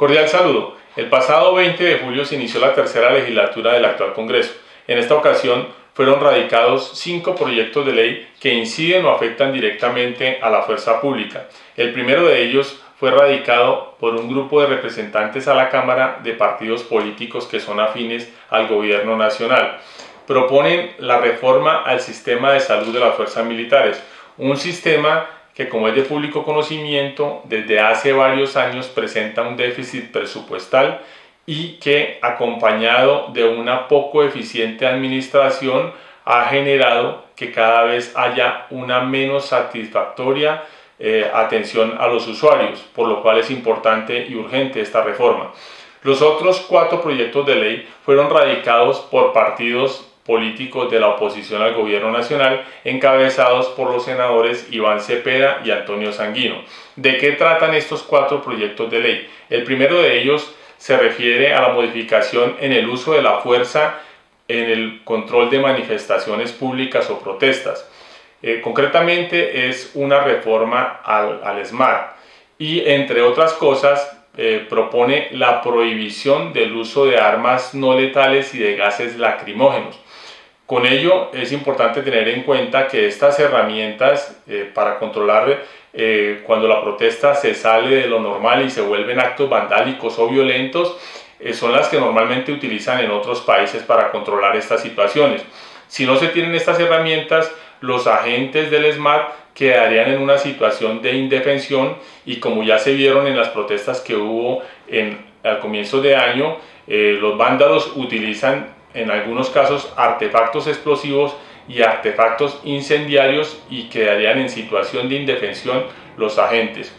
Cordial saludo. El pasado 20 de julio se inició la tercera legislatura del actual Congreso. En esta ocasión fueron radicados 5 proyectos de ley que inciden o afectan directamente a la fuerza pública. El primero de ellos fue radicado por un grupo de representantes a la Cámara de partidos políticos que son afines al gobierno nacional. Proponen la reforma al sistema de salud de las fuerzas militares, un sistema que, como es de público conocimiento, desde hace varios años presenta un déficit presupuestal y que, acompañado de una poco eficiente administración, ha generado que cada vez haya una menos satisfactoria atención a los usuarios, por lo cual es importante y urgente esta reforma. Los otros 4 proyectos de ley fueron radicados por partidos políticos de la oposición al gobierno nacional, encabezados por los senadores Iván Cepeda y Antonio Sanguino. ¿De qué tratan estos 4 proyectos de ley? El primero de ellos se refiere a la modificación en el uso de la fuerza en el control de manifestaciones públicas o protestas. Concretamente es una reforma al SMART y, entre otras cosas, propone la prohibición del uso de armas no letales y de gases lacrimógenos. Con ello es importante tener en cuenta que estas herramientas para controlar cuando la protesta se sale de lo normal y se vuelven actos vandálicos o violentos son las que normalmente utilizan en otros países para controlar estas situaciones. Si no se tienen estas herramientas, los agentes del SMART quedarían en una situación de indefensión y, como ya se vieron en las protestas que hubo al comienzo de año, los vándalos utilizan en algunos casos artefactos explosivos y artefactos incendiarios y quedarían en situación de indefensión los agentes.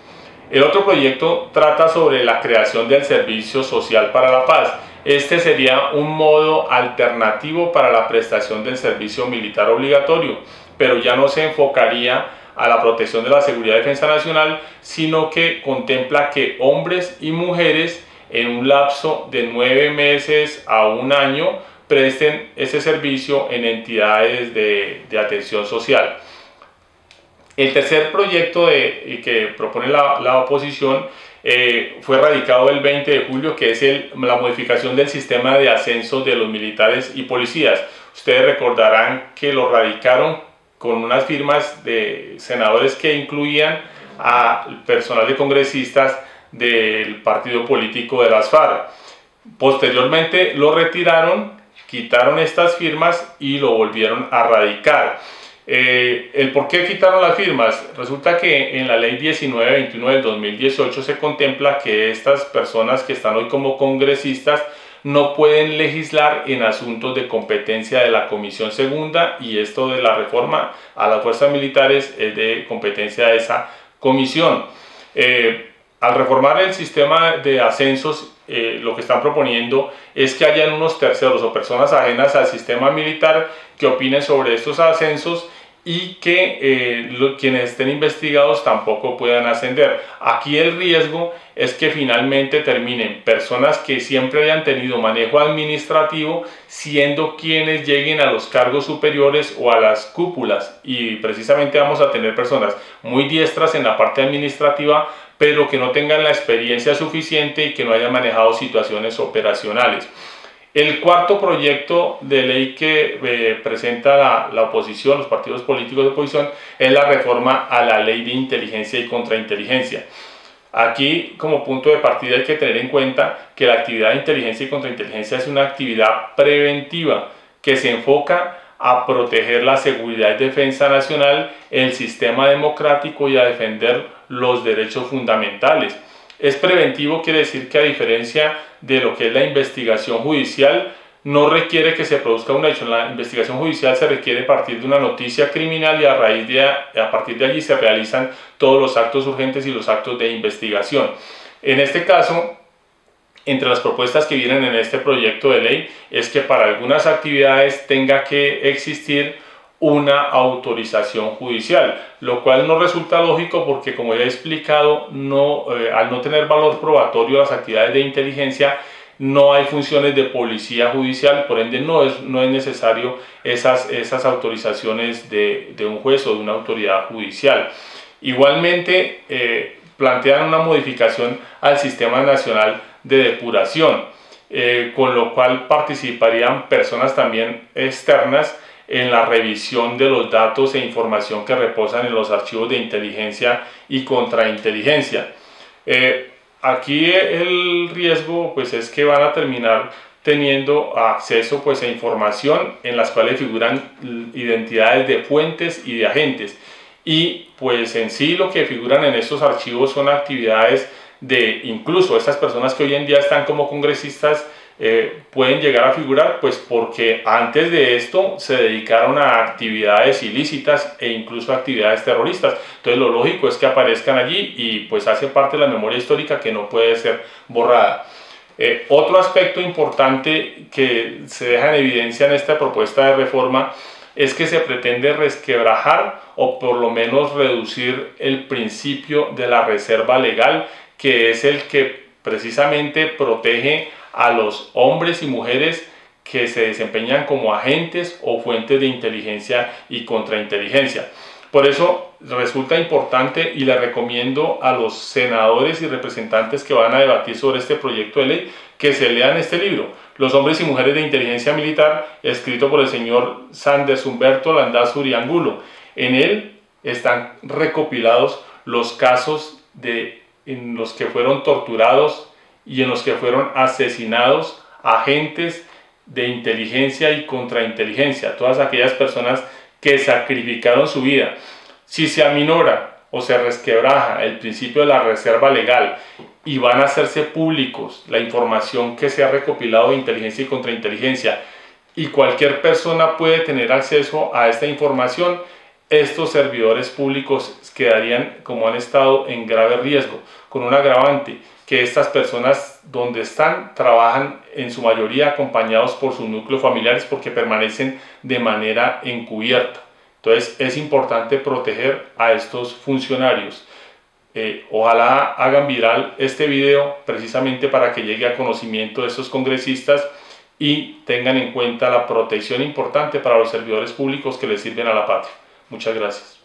El otro proyecto trata sobre la creación del Servicio Social para la Paz. Este sería un modo alternativo para la prestación del servicio militar obligatorio, pero ya no se enfocaría a la protección de la seguridad y defensa nacional, sino que contempla que hombres y mujeres en un lapso de 9 meses a 1 año presten ese servicio en entidades de atención social. El tercer proyecto que propone la oposición fue radicado el 20 de julio, que es la modificación del sistema de ascensos de los militares y policías. Ustedes recordarán que lo radicaron con unas firmas de senadores que incluían al personal de congresistas del partido político de las FARC. Posteriormente lo retiraron, quitaron estas firmas y lo volvieron a radicar. ¿El por qué quitaron las firmas? Resulta que en la ley 1921 del 2018 se contempla que estas personas que están hoy como congresistas no pueden legislar en asuntos de competencia de la Comisión Segunda, y esto de la reforma a las fuerzas militares es de competencia de esa comisión. Al reformar el sistema de ascensos, lo que están proponiendo es que hayan unos terceros o personas ajenas al sistema militar que opinen sobre estos ascensos y que quienes estén investigados tampoco puedan ascender. Aquí el riesgo es que finalmente terminen personas que siempre hayan tenido manejo administrativo siendo quienes lleguen a los cargos superiores o a las cúpulas, y precisamente vamos a tener personas muy diestras en la parte administrativa pero que no tengan la experiencia suficiente y que no hayan manejado situaciones operacionales. El cuarto proyecto de ley que presenta la oposición, los partidos políticos de oposición, es la reforma a la ley de inteligencia y contrainteligencia. Aquí, como punto de partida, hay que tener en cuenta que la actividad de inteligencia y contrainteligencia es una actividad preventiva que se enfoca a proteger la seguridad y defensa nacional, el sistema democrático y a defender los derechos fundamentales. Es preventivo, quiere decir que, a diferencia de lo que es la investigación judicial, no requiere que se produzca un hecho. En la investigación judicial se requiere partir de una noticia criminal y a partir de allí se realizan todos los actos urgentes y los actos de investigación. En este caso, entre las propuestas que vienen en este proyecto de ley es que para algunas actividades tenga que existir una autorización judicial, lo cual no resulta lógico porque, como ya he explicado, al no tener valor probatorio las actividades de inteligencia, no hay funciones de policía judicial, por ende no es necesario esas autorizaciones de un juez o de una autoridad judicial. Igualmente, plantean una modificación al Sistema Nacional de depuración, con lo cual participarían personas también externas en la revisión de los datos e información que reposan en los archivos de inteligencia y contrainteligencia. Aquí el riesgo pues es que van a terminar teniendo acceso pues a información en las cuales figuran identidades de fuentes y de agentes, y pues en sí lo que figuran en estos archivos son actividades de incluso estas personas que hoy en día están como congresistas, pueden llegar a figurar pues porque antes de esto se dedicaron a actividades ilícitas e incluso actividades terroristas. Entonces lo lógico es que aparezcan allí y pues hace parte de la memoria histórica que no puede ser borrada. Otro aspecto importante que se deja en evidencia en esta propuesta de reforma es que se pretende resquebrajar o por lo menos reducir el principio de la reserva legal, que es el que precisamente protege a los hombres y mujeres que se desempeñan como agentes o fuentes de inteligencia y contrainteligencia. Por eso resulta importante y le recomiendo a los senadores y representantes que van a debatir sobre este proyecto de ley que se lean este libro, Los hombres y mujeres de inteligencia militar, escrito por el señor Sanders Humberto Landazuri Angulo. En él están recopilados los casos en los que fueron torturados y en los que fueron asesinados agentes de inteligencia y contrainteligencia, todas aquellas personas que sacrificaron su vida. Si se aminora o se resquebraja el principio de la reserva legal y van a hacerse públicos la información que se ha recopilado de inteligencia y contrainteligencia, y cualquier persona puede tener acceso a esta información, estos servidores públicos quedarían, como han estado, en grave riesgo, con un agravante, que estas personas donde están trabajan en su mayoría acompañados por sus núcleos familiares porque permanecen de manera encubierta. Entonces es importante proteger a estos funcionarios. Ojalá hagan viral este video precisamente para que llegue a conocimiento de estos congresistas y tengan en cuenta la protección importante para los servidores públicos que les sirven a la patria. Muchas gracias.